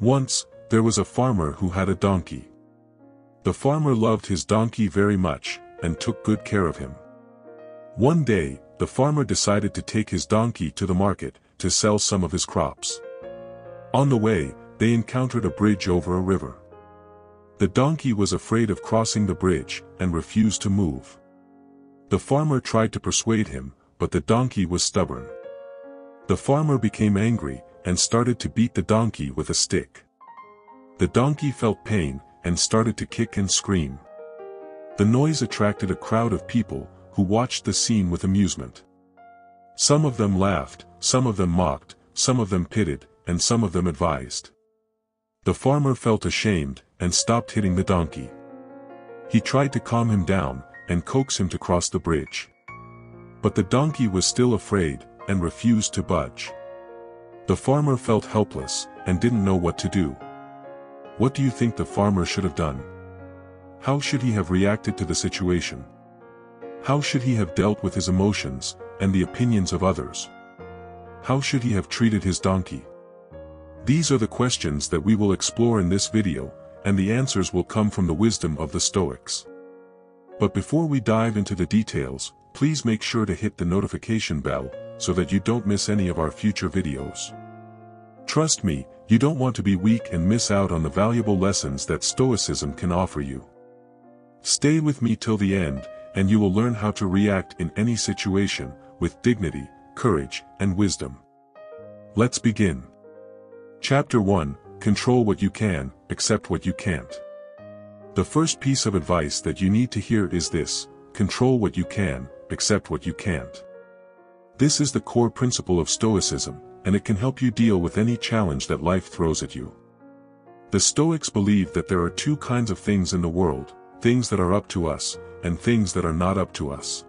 Once, there was a farmer who had a donkey. The farmer loved his donkey very much, and took good care of him. One day, the farmer decided to take his donkey to the market, to sell some of his crops. On the way, they encountered a bridge over a river. The donkey was afraid of crossing the bridge, and refused to move. The farmer tried to persuade him, but the donkey was stubborn. The farmer became angry, and started to beat the donkey with a stick. The donkey felt pain, and started to kick and scream. The noise attracted a crowd of people, who watched the scene with amusement. Some of them laughed, some of them mocked, some of them pitied, and some of them advised. The farmer felt ashamed, and stopped hitting the donkey. He tried to calm him down, and coax him to cross the bridge. But the donkey was still afraid, and refused to budge. The farmer felt helpless, and didn't know what to do. What do you think the farmer should have done? How should he have reacted to the situation? How should he have dealt with his emotions, and the opinions of others? How should he have treated his donkey? These are the questions that we will explore in this video, and the answers will come from the wisdom of the Stoics. But before we dive into the details, please make sure to hit the notification bell, so that you don't miss any of our future videos. Trust me, you don't want to be weak and miss out on the valuable lessons that Stoicism can offer you. Stay with me till the end, and you will learn how to react in any situation, with dignity, courage, and wisdom. Let's begin. Chapter 1, Control what you can, accept what you can't. The first piece of advice that you need to hear is this: control what you can, accept what you can't. This is the core principle of Stoicism, and it can help you deal with any challenge that life throws at you. The Stoics believe that there are two kinds of things in the world: things that are up to us, and things that are not up to us.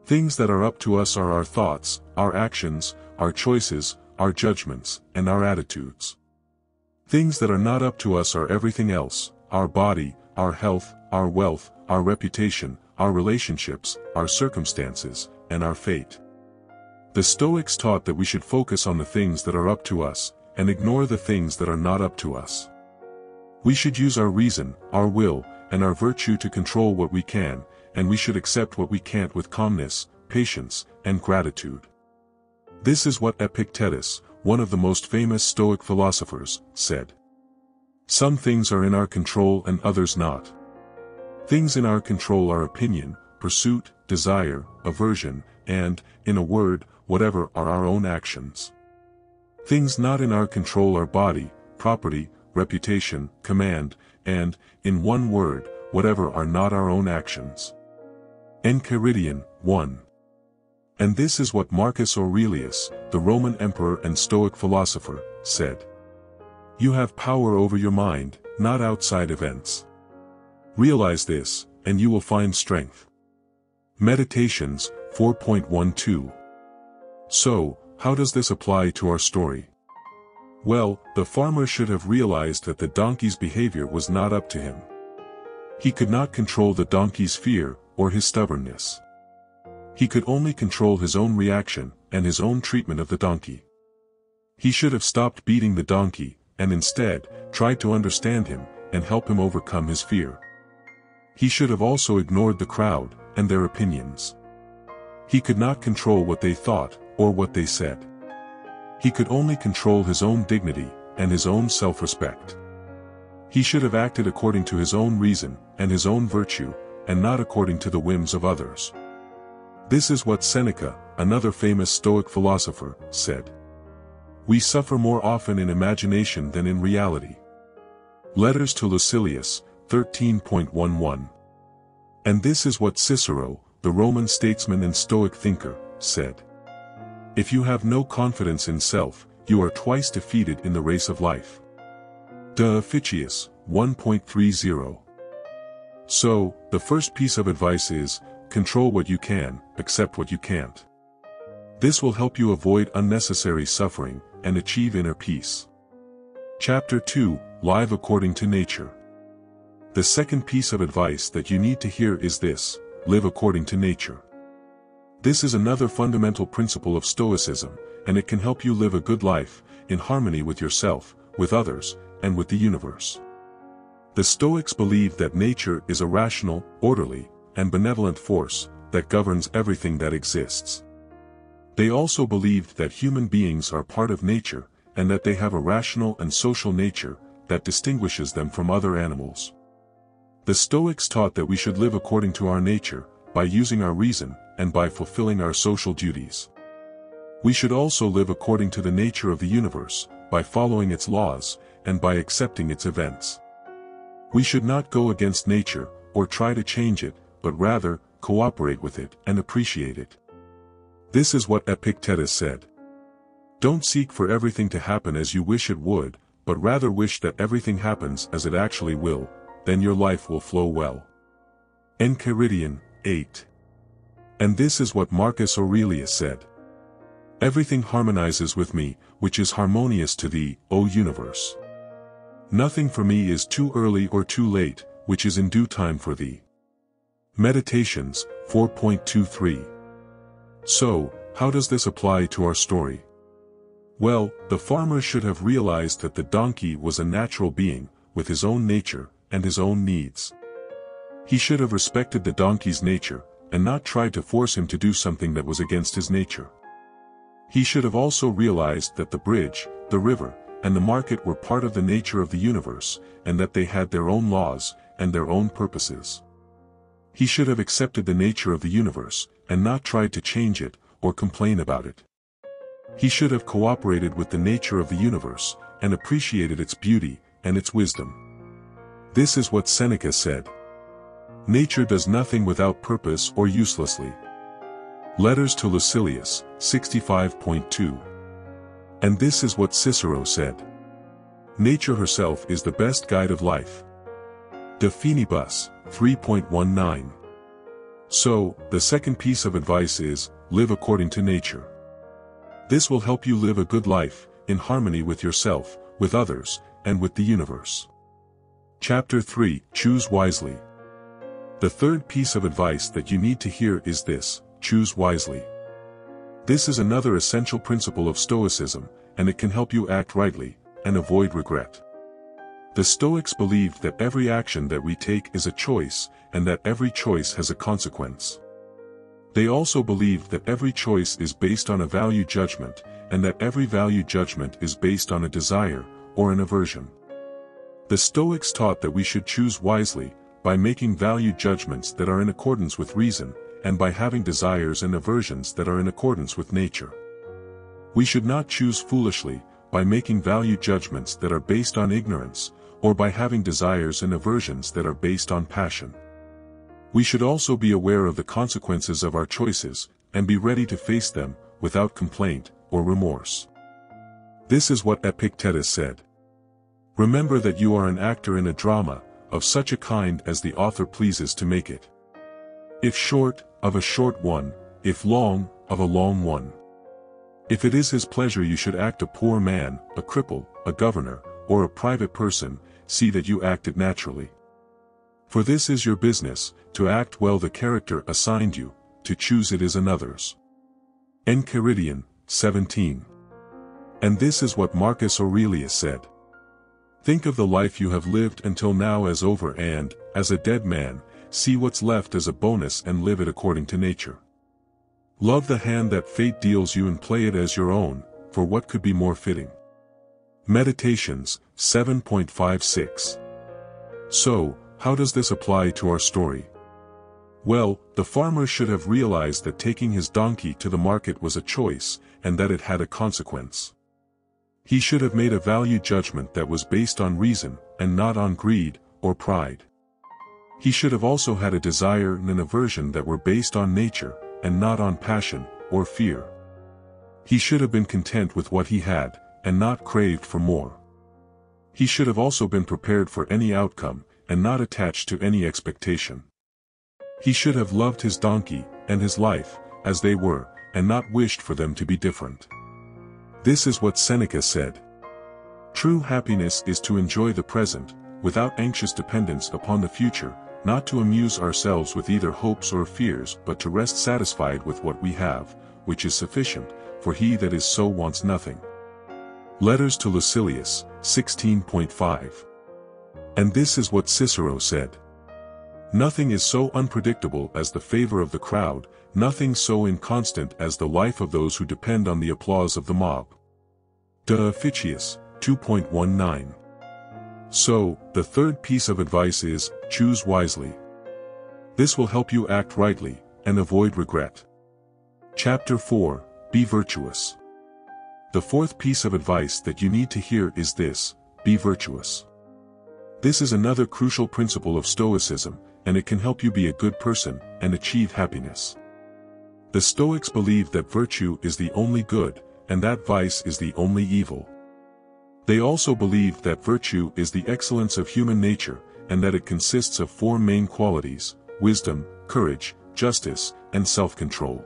Things that are up to us are our thoughts, our actions, our choices, our judgments, and our attitudes. Things that are not up to us are everything else: our body, our health, our wealth, our reputation, our relationships, our circumstances, and our fate. The Stoics taught that we should focus on the things that are up to us, and ignore the things that are not up to us. We should use our reason, our will, and our virtue to control what we can, and we should accept what we can't with calmness, patience, and gratitude. This is what Epictetus, one of the most famous Stoic philosophers, said. Some things are in our control and others not. Things in our control are opinion, pursuit, desire, aversion, and, in a word, whatever are our own actions. Things not in our control are body, property, reputation, command, and, in one word, whatever are not our own actions. Enchiridion 1. And this is what Marcus Aurelius, the Roman emperor and Stoic philosopher, said. You have power over your mind, not outside events. Realize this, and you will find strength. Meditations 4.12. So, how does this apply to our story? Well, the farmer should have realized that the donkey's behavior was not up to him. He could not control the donkey's fear, or his stubbornness. He could only control his own reaction, and his own treatment of the donkey. He should have stopped beating the donkey, and instead, tried to understand him, and help him overcome his fear. He should have also ignored the crowd, and their opinions. He could not control what they thought, or what they said. He could only control his own dignity, and his own self-respect. He should have acted according to his own reason, and his own virtue, and not according to the whims of others. This is what Seneca, another famous Stoic philosopher, said. We suffer more often in imagination than in reality. Letters to Lucilius, 13.11. And this is what Cicero, the Roman statesman and Stoic thinker, said. If you have no confidence in self, you are twice defeated in the race of life. De Officiis, 1.30. So, the first piece of advice is, control what you can, accept what you can't. This will help you avoid unnecessary suffering, and achieve inner peace. Chapter 2, Live According to Nature. The second piece of advice that you need to hear is this: live according to nature. This is another fundamental principle of Stoicism, and it can help you live a good life, in harmony with yourself, with others, and with the universe. The Stoics believed that nature is a rational, orderly, and benevolent force that governs everything that exists. They also believed that human beings are part of nature, and that they have a rational and social nature that distinguishes them from other animals. The Stoics taught that we should live according to our nature, by using our reason, and by fulfilling our social duties. We should also live according to the nature of the universe, by following its laws, and by accepting its events. We should not go against nature, or try to change it, but rather, cooperate with it and appreciate it. This is what Epictetus said. Don't seek for everything to happen as you wish it would, but rather wish that everything happens as it actually will, then your life will flow well. Enchiridion 8. And this is what Marcus Aurelius said. Everything harmonizes with me, which is harmonious to thee, O universe. Nothing for me is too early or too late, which is in due time for thee. Meditations 4.23. So, how does this apply to our story? Well, the farmer should have realized that the donkey was a natural being, with his own nature, and his own needs. He should have respected the donkey's nature, and not tried to force him to do something that was against his nature. He should have also realized that the bridge, the river, and the market were part of the nature of the universe, and that they had their own laws, and their own purposes. He should have accepted the nature of the universe, and not tried to change it, or complain about it. He should have cooperated with the nature of the universe, and appreciated its beauty, and its wisdom. This is what Seneca said. Nature does nothing without purpose or uselessly. Letters to Lucilius, 65.2. And this is what Cicero said. Nature herself is the best guide of life. De Finibus, 3.19. So, the second piece of advice is, live according to nature. This will help you live a good life, in harmony with yourself, with others, and with the universe. Chapter 3, Choose Wisely. The third piece of advice that you need to hear is this: choose wisely. This is another essential principle of Stoicism, and it can help you act rightly, and avoid regret. The Stoics believed that every action that we take is a choice, and that every choice has a consequence. They also believed that every choice is based on a value judgment, and that every value judgment is based on a desire, or an aversion. The Stoics taught that we should choose wisely, by making value judgments that are in accordance with reason, and by having desires and aversions that are in accordance with nature. We should not choose foolishly, by making value judgments that are based on ignorance, or by having desires and aversions that are based on passion. We should also be aware of the consequences of our choices, and be ready to face them, without complaint, or remorse. This is what Epictetus said. Remember that you are an actor in a drama, of such a kind as the author pleases to make it. If short, of a short one; if long, of a long one. If it is his pleasure you should act a poor man, a cripple, a governor, or a private person, see that you act it naturally. For this is your business, to act well the character assigned you, to choose it is another's. Enchiridion 17. And this is what Marcus Aurelius said. Think of the life you have lived until now as over and, as a dead man, see what's left as a bonus and live it according to nature. Love the hand that fate deals you and play it as your own, for what could be more fitting? Meditations 7.56. So, how does this apply to our story? Well, the farmer should have realized that taking his donkey to the market was a choice, and that it had a consequence. He should have made a value judgment that was based on reason, and not on greed, or pride. He should have also had a desire and an aversion that were based on nature, and not on passion, or fear. He should have been content with what he had, and not craved for more. He should have also been prepared for any outcome, and not attached to any expectation. He should have loved his donkey, and his life, as they were, and not wished for them to be different. This is what Seneca said. True happiness is to enjoy the present, without anxious dependence upon the future, not to amuse ourselves with either hopes or fears but to rest satisfied with what we have, which is sufficient, for he that is so wants nothing. Letters to Lucilius, 16.5. And this is what Cicero said. Nothing is so unpredictable as the favor of the crowd, nothing so inconstant as the life of those who depend on the applause of the mob. De Officiis, 2.19. So, the third piece of advice is, choose wisely. This will help you act rightly, and avoid regret. Chapter 4, Be virtuous. The fourth piece of advice that you need to hear is this, be virtuous. This is another crucial principle of Stoicism, and it can help you be a good person, and achieve happiness. The Stoics believe that virtue is the only good, and that vice is the only evil. They also believe that virtue is the excellence of human nature, and that it consists of four main qualities: wisdom, courage, justice, and self-control.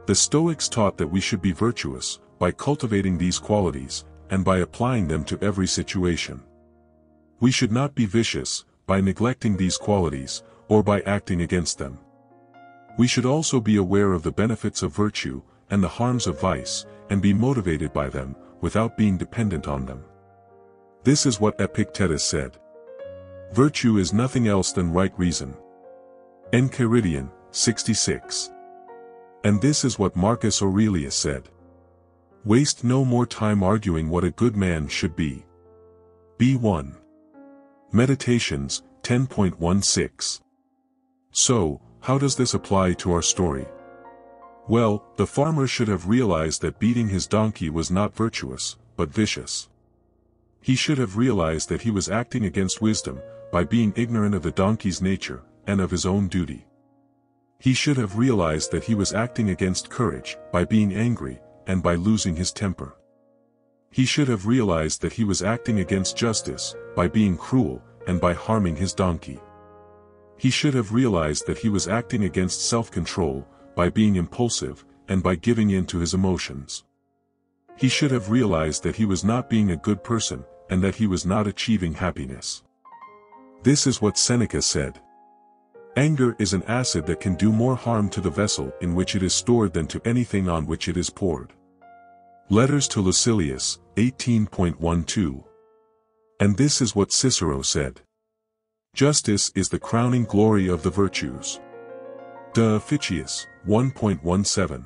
The Stoics taught that we should be virtuous, by cultivating these qualities, and by applying them to every situation. We should not be vicious, by neglecting these qualities, or by acting against them. We should also be aware of the benefits of virtue, and the harms of vice, and be motivated by them, without being dependent on them. This is what Epictetus said. Virtue is nothing else than right reason. Enchiridion, 66. And this is what Marcus Aurelius said. Waste no more time arguing what a good man should be. B1. Meditations, 10.16. So, how does this apply to our story? Well, the farmer should have realized that beating his donkey was not virtuous, but vicious. He should have realized that he was acting against wisdom, by being ignorant of the donkey's nature, and of his own duty. He should have realized that he was acting against courage, by being angry, and by losing his temper. He should have realized that he was acting against justice, by being cruel, and by harming his donkey. He should have realized that he was acting against self-control, by being impulsive, and by giving in to his emotions. He should have realized that he was not being a good person, and that he was not achieving happiness. This is what Seneca said. Anger is an acid that can do more harm to the vessel in which it is stored than to anything on which it is poured. Letters to Lucilius, 18.12. And this is what Cicero said. Justice is the crowning glory of the virtues. De Officiis, 1.17.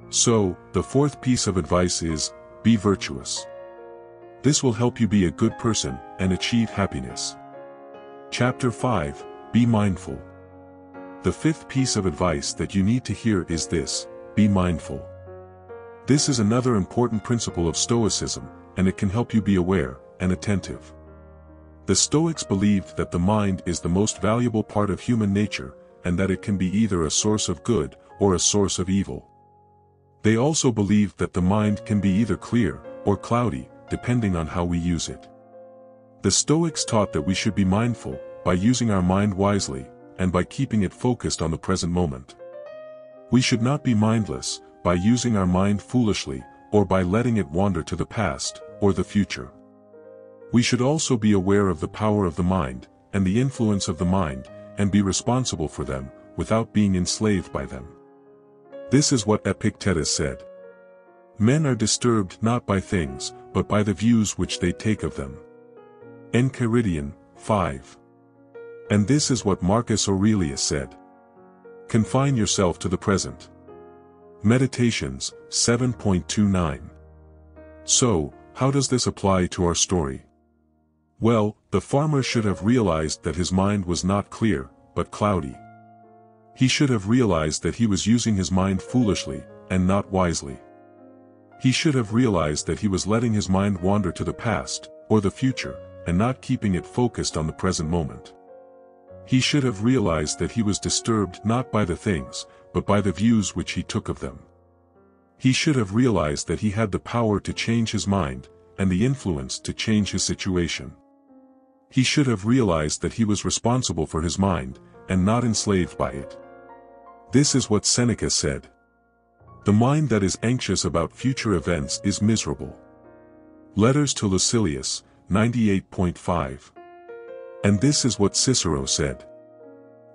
So, the fourth piece of advice is, be virtuous. This will help you be a good person, and achieve happiness. Chapter 5, Be mindful. The fifth piece of advice that you need to hear is this, be mindful. This is another important principle of Stoicism, and it can help you be aware, and attentive. The Stoics believed that the mind is the most valuable part of human nature, and that it can be either a source of good, or a source of evil. They also believed that the mind can be either clear, or cloudy, depending on how we use it. The Stoics taught that we should be mindful, by using our mind wisely, and by keeping it focused on the present moment. We should not be mindless, by using our mind foolishly, or by letting it wander to the past, or the future. We should also be aware of the power of the mind, and the influence of the mind, and be responsible for them, without being enslaved by them. This is what Epictetus said. Men are disturbed not by things, but by the views which they take of them. Enchiridion, 5. And this is what Marcus Aurelius said. Confine yourself to the present. Meditations, 7.29. So, how does this apply to our story? Well, the farmer should have realized that his mind was not clear, but cloudy. He should have realized that he was using his mind foolishly, and not wisely. He should have realized that he was letting his mind wander to the past, or the future, and not keeping it focused on the present moment. He should have realized that he was disturbed not by the things, but by the views which he took of them. He should have realized that he had the power to change his mind, and the influence to change his situation. He should have realized that he was responsible for his mind, and not enslaved by it. This is what Seneca said. The mind that is anxious about future events is miserable. Letters to Lucilius, 98.5. And this is what Cicero said.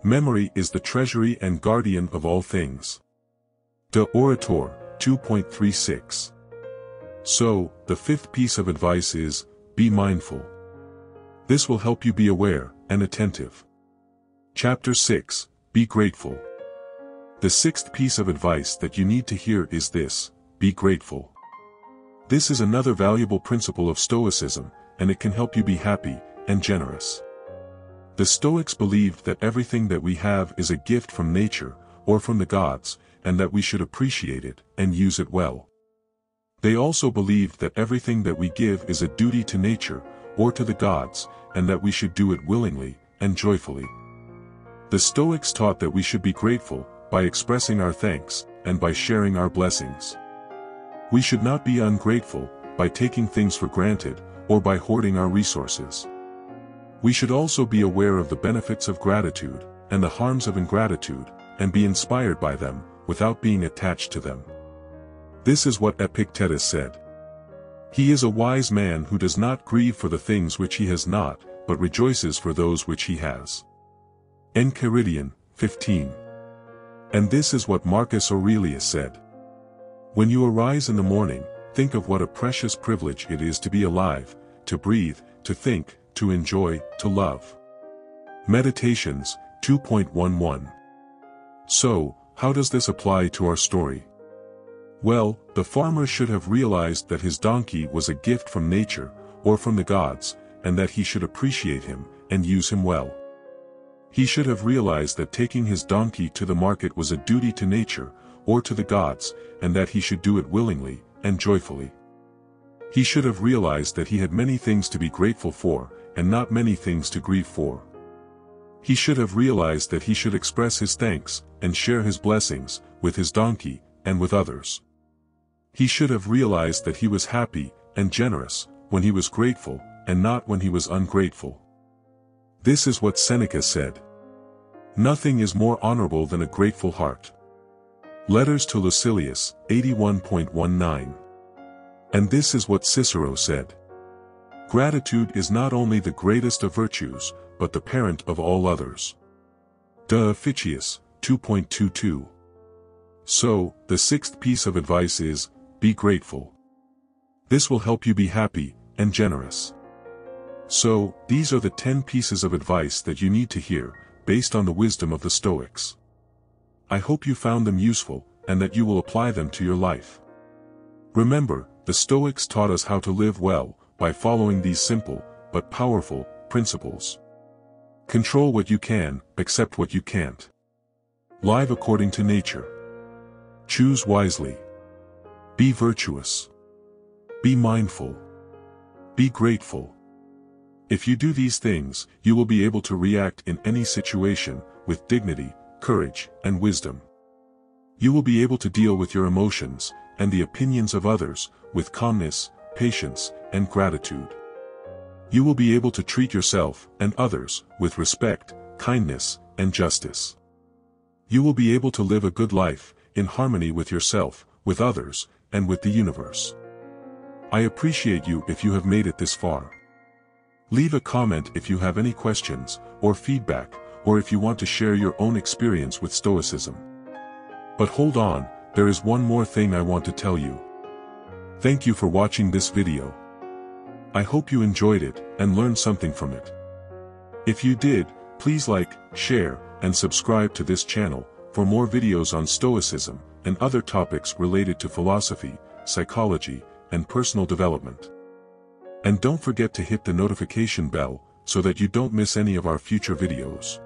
Memory is the treasury and guardian of all things. De Orator, 2.36. So, the fifth piece of advice is, be mindful. This will help you be aware and attentive. Chapter 6, Be Grateful. The sixth piece of advice that you need to hear is this, be grateful. This is another valuable principle of Stoicism, and it can help you be happy and generous. The Stoics believed that everything that we have is a gift from nature, or from the gods, and that we should appreciate it and use it well. They also believed that everything that we give is a duty to nature, or to the gods, and that we should do it willingly and joyfully. The Stoics taught that we should be grateful, by expressing our thanks, and by sharing our blessings. We should not be ungrateful, by taking things for granted, or by hoarding our resources. We should also be aware of the benefits of gratitude, and the harms of ingratitude, and be inspired by them, without being attached to them. This is what Epictetus said. He is a wise man who does not grieve for the things which he has not, but rejoices for those which he has. Enchiridion, 15. And this is what Marcus Aurelius said. When you arise in the morning, think of what a precious privilege it is to be alive, to breathe, to think, to enjoy, to love. Meditations, 2.11. So, how does this apply to our story? Well, the farmer should have realized that his donkey was a gift from nature, or from the gods, and that he should appreciate him, and use him well. He should have realized that taking his donkey to the market was a duty to nature, or to the gods, and that he should do it willingly and joyfully. He should have realized that he had many things to be grateful for, and not many things to grieve for. He should have realized that he should express his thanks, and share his blessings, with his donkey, and with others. He should have realized that he was happy and generous when he was grateful, and not when he was ungrateful. This is what Seneca said. Nothing is more honorable than a grateful heart. Letters to Lucilius, 81.19. And this is what Cicero said. Gratitude is not only the greatest of virtues, but the parent of all others. De Officiis, 2.22. So, the sixth piece of advice is, be grateful. This will help you be happy and generous. So, these are the 10 pieces of advice that you need to hear, based on the wisdom of the Stoics. I hope you found them useful, and that you will apply them to your life. Remember, the Stoics taught us how to live well, by following these simple, but powerful, principles. Control what you can, accept what you can't. Live according to nature. Choose wisely. Be virtuous. Be mindful. Be grateful. If you do these things, you will be able to react in any situation, with dignity, courage, and wisdom. You will be able to deal with your emotions, and the opinions of others, with calmness, patience, and gratitude. You will be able to treat yourself and others, with respect, kindness, and justice. You will be able to live a good life, in harmony with yourself, with others, and with the universe. I appreciate you if you have made it this far. Leave a comment if you have any questions, or feedback, or if you want to share your own experience with Stoicism. But hold on, there is one more thing I want to tell you. Thank you for watching this video. I hope you enjoyed it, and learned something from it. If you did, please like, share, and subscribe to this channel, for more videos on Stoicism, and other topics related to philosophy, psychology, and personal development. And don't forget to hit the notification bell, so that you don't miss any of our future videos.